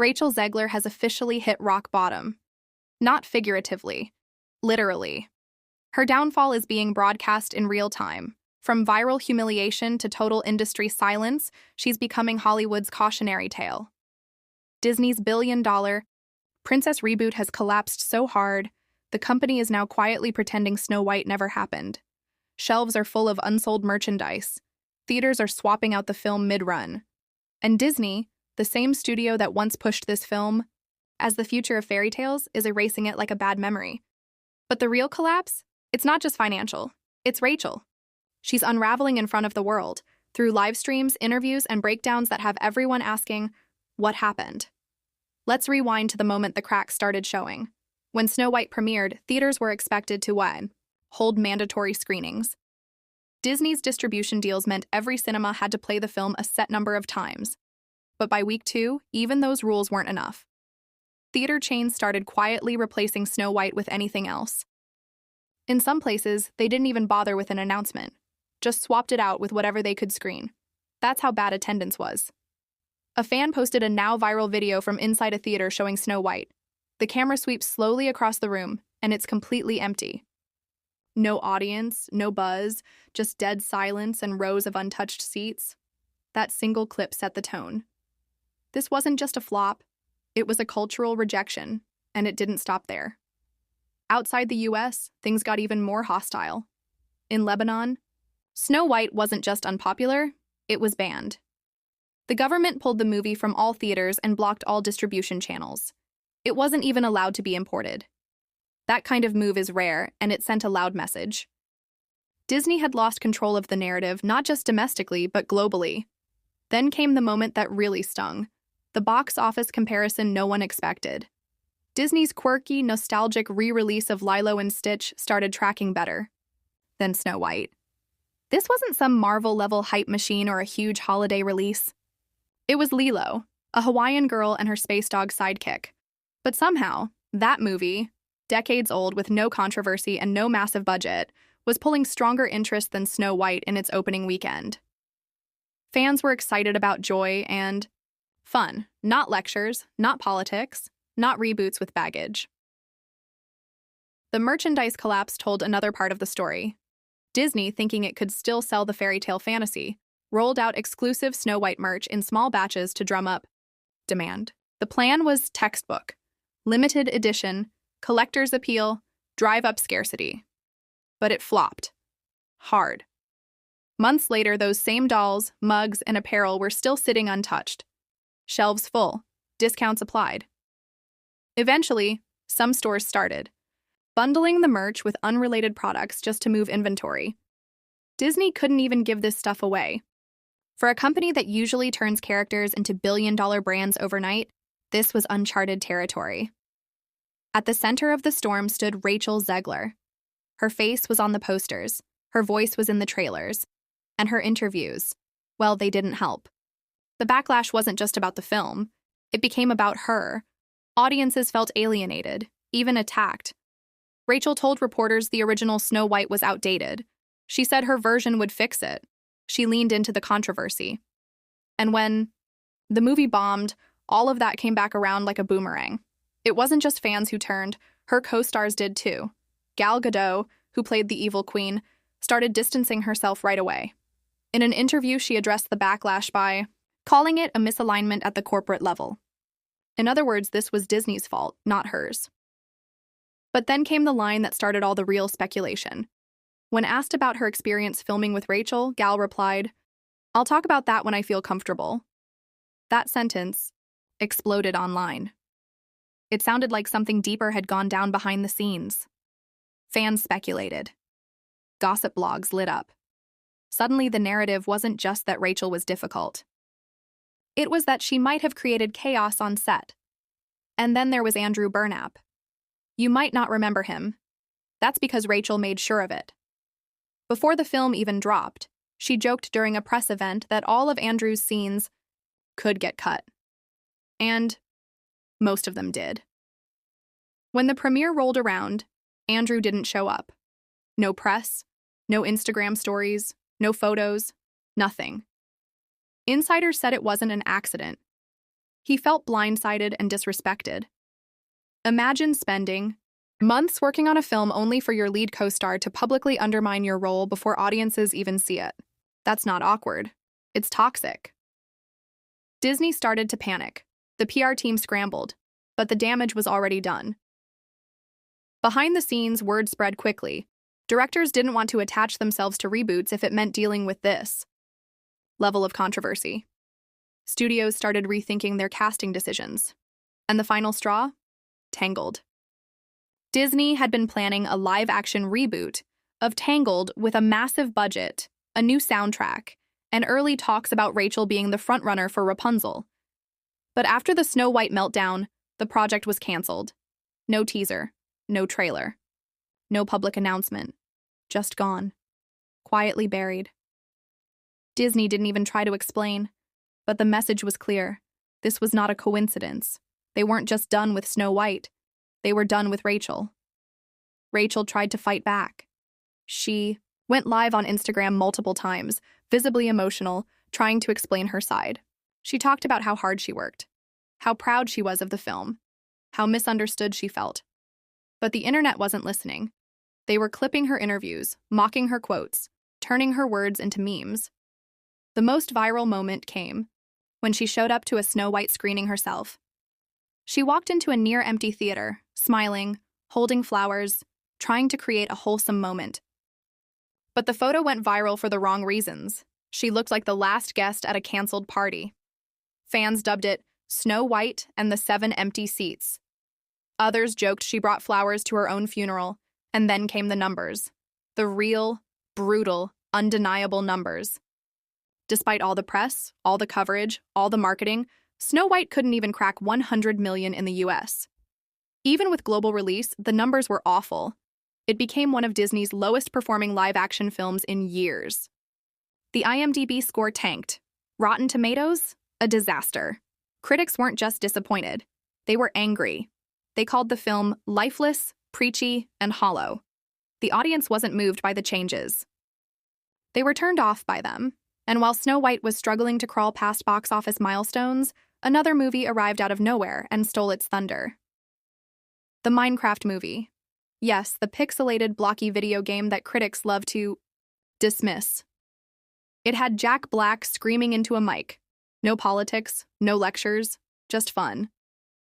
Rachel Zegler has officially hit rock bottom. Not figuratively, literally. Her downfall is being broadcast in real time. From viral humiliation to total industry silence, she's becoming Hollywood's cautionary tale. Disney's billion-dollar Princess reboot has collapsed so hard, the company is now quietly pretending Snow White never happened. Shelves are full of unsold merchandise. Theaters are swapping out the film mid-run. And Disney, the same studio that once pushed this film as the future of fairy tales, is erasing it like a bad memory. But the real collapse? It's not just financial. It's Rachel. She's unraveling in front of the world, through live streams, interviews, and breakdowns that have everyone asking, what happened? Let's rewind to the moment the cracks started showing. When Snow White premiered, theaters were expected to what? Hold mandatory screenings. Disney's distribution deals meant every cinema had to play the film a set number of times. But by week 2, even those rules weren't enough. Theater chains started quietly replacing Snow White with anything else. In some places, they didn't even bother with an announcement, just swapped it out with whatever they could screen. That's how bad attendance was. A fan posted a now viral video from inside a theater showing Snow White. The camera sweeps slowly across the room, and it's completely empty. No audience, no buzz, just dead silence and rows of untouched seats. That single clip set the tone. This wasn't just a flop, it was a cultural rejection, and it didn't stop there. Outside the US, things got even more hostile. In Lebanon, Snow White wasn't just unpopular, it was banned. The government pulled the movie from all theaters and blocked all distribution channels. It wasn't even allowed to be imported. That kind of move is rare, and it sent a loud message. Disney had lost control of the narrative not just domestically, but globally. Then came the moment that really stung. The box office comparison no one expected. Disney's quirky, nostalgic re-release of Lilo and Stitch started tracking better than Snow White. This wasn't some Marvel-level hype machine or a huge holiday release. It was Lilo, a Hawaiian girl and her space dog sidekick. But somehow, that movie, decades old with no controversy and no massive budget, was pulling stronger interest than Snow White in its opening weekend. Fans were excited about joy and fun, not lectures, not politics, not reboots with baggage. The merchandise collapse told another part of the story. Disney, thinking it could still sell the fairy tale fantasy, rolled out exclusive Snow White merch in small batches to drum up demand. The plan was textbook, limited edition, collector's appeal, drive up scarcity. But it flopped. Hard. Months later, those same dolls, mugs, and apparel were still sitting untouched. Shelves full, discounts applied. Eventually, some stores started bundling the merch with unrelated products just to move inventory. Disney couldn't even give this stuff away. For a company that usually turns characters into billion-dollar brands overnight, this was uncharted territory. At the center of the storm stood Rachel Zegler. Her face was on the posters, her voice was in the trailers, and her interviews, well, they didn't help. The backlash wasn't just about the film. It became about her. Audiences felt alienated, even attacked. Rachel told reporters the original Snow White was outdated. She said her version would fix it. She leaned into the controversy. And when the movie bombed, all of that came back around like a boomerang. It wasn't just fans who turned, her co-stars did too. Gal Gadot, who played the evil queen, started distancing herself right away. In an interview, she addressed the backlash by calling it a misalignment at the corporate level. In other words, this was Disney's fault, not hers. But then came the line that started all the real speculation. When asked about her experience filming with Rachel, Gal replied, "I'll talk about that when I feel comfortable." That sentence exploded online. It sounded like something deeper had gone down behind the scenes. Fans speculated. Gossip blogs lit up. Suddenly, the narrative wasn't just that Rachel was difficult. It was that she might have created chaos on set. And then there was Andrew Burnap. You might not remember him. That's because Rachel made sure of it. Before the film even dropped, she joked during a press event that all of Andrew's scenes could get cut. And most of them did. When the premiere rolled around, Andrew didn't show up. No press, no Instagram stories, no photos, nothing. Insiders said it wasn't an accident. He felt blindsided and disrespected. Imagine spending months working on a film only for your lead co-star to publicly undermine your role before audiences even see it. That's not awkward. It's toxic. Disney started to panic. The PR team scrambled, but the damage was already done. Behind the scenes, word spread quickly. Directors didn't want to attach themselves to reboots if it meant dealing with this level of controversy. Studios started rethinking their casting decisions. And the final straw? Tangled. Disney had been planning a live-action reboot of Tangled with a massive budget, a new soundtrack, and early talks about Rachel being the frontrunner for Rapunzel. But after the Snow White meltdown, the project was canceled. No teaser, no trailer, no public announcement. Just gone. Quietly buried. Disney didn't even try to explain, but the message was clear. This was not a coincidence. They weren't just done with Snow White. They were done with Rachel. Rachel tried to fight back. She went live on Instagram multiple times, visibly emotional, trying to explain her side. She talked about how hard she worked, how proud she was of the film, how misunderstood she felt. But the internet wasn't listening. They were clipping her interviews, mocking her quotes, turning her words into memes. The most viral moment came when she showed up to a Snow White screening herself. She walked into a near-empty theater, smiling, holding flowers, trying to create a wholesome moment. But the photo went viral for the wrong reasons. She looked like the last guest at a canceled party. Fans dubbed it Snow White and the 7 Empty Seats. Others joked she brought flowers to her own funeral, and then came the numbers. The real, brutal, undeniable numbers. Despite all the press, all the coverage, all the marketing, Snow White couldn't even crack 100 million in the US. Even with global release, the numbers were awful. It became one of Disney's lowest-performing live-action films in years. The IMDb score tanked. Rotten Tomatoes? A disaster. Critics weren't just disappointed. They were angry. They called the film lifeless, preachy, and hollow. The audience wasn't moved by the changes. They were turned off by them. And while Snow White was struggling to crawl past box office milestones, another movie arrived out of nowhere and stole its thunder. The Minecraft movie. Yes, the pixelated, blocky video game that critics love to dismiss. It had Jack Black screaming into a mic. No politics, no lectures, just fun.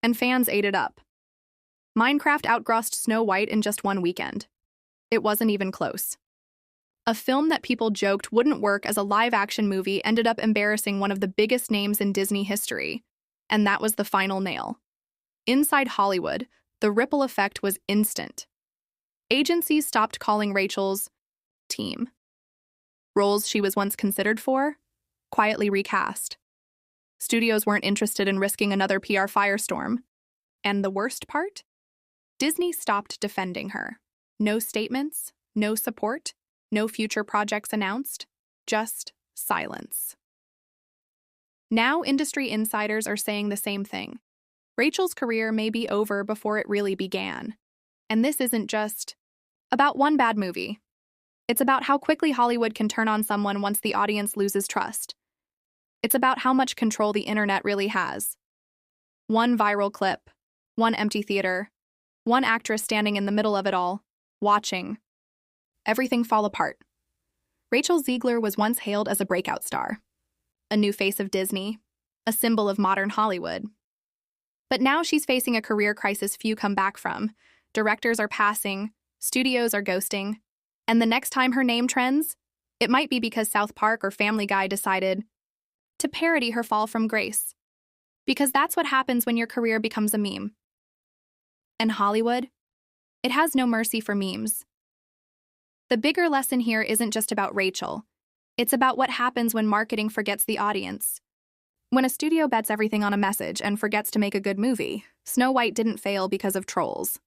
And fans ate it up. Minecraft outgrossed Snow White in just one weekend. It wasn't even close. A film that people joked wouldn't work as a live-action movie ended up embarrassing one of the biggest names in Disney history, and that was the final nail. Inside Hollywood, the ripple effect was instant. Agencies stopped calling Rachel's team. Roles she was once considered for, quietly recast. Studios weren't interested in risking another PR firestorm. And the worst part? Disney stopped defending her. No statements, no support, no future projects announced, just silence. Now industry insiders are saying the same thing. Rachel's career may be over before it really began. And this isn't just about one bad movie. It's about how quickly Hollywood can turn on someone once the audience loses trust. It's about how much control the internet really has. One viral clip, one empty theater, one actress standing in the middle of it all, watching everything fall apart. Rachel Zegler was once hailed as a breakout star, a new face of Disney, a symbol of modern Hollywood. But now she's facing a career crisis few come back from. Directors are passing, studios are ghosting, and the next time her name trends, it might be because South Park or Family Guy decided to parody her fall from grace. Because that's what happens when your career becomes a meme. And Hollywood? It has no mercy for memes. The bigger lesson here isn't just about Rachel. It's about what happens when marketing forgets the audience. When a studio bets everything on a message and forgets to make a good movie, Snow White didn't fail because of trolls.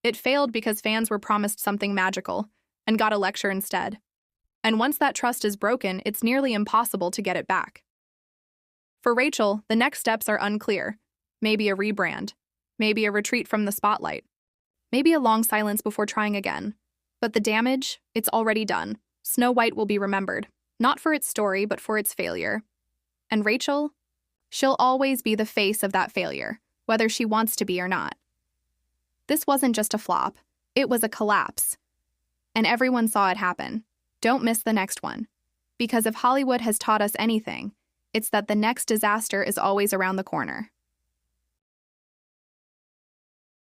It failed because fans were promised something magical and got a lecture instead. And once that trust is broken, it's nearly impossible to get it back. For Rachel, the next steps are unclear. Maybe a rebrand. Maybe a retreat from the spotlight. Maybe a long silence before trying again. But the damage, it's already done. Snow White will be remembered, not for its story, but for its failure. And Rachel? She'll always be the face of that failure, whether she wants to be or not. This wasn't just a flop, it was a collapse. And everyone saw it happen. Don't miss the next one. Because if Hollywood has taught us anything, it's that the next disaster is always around the corner.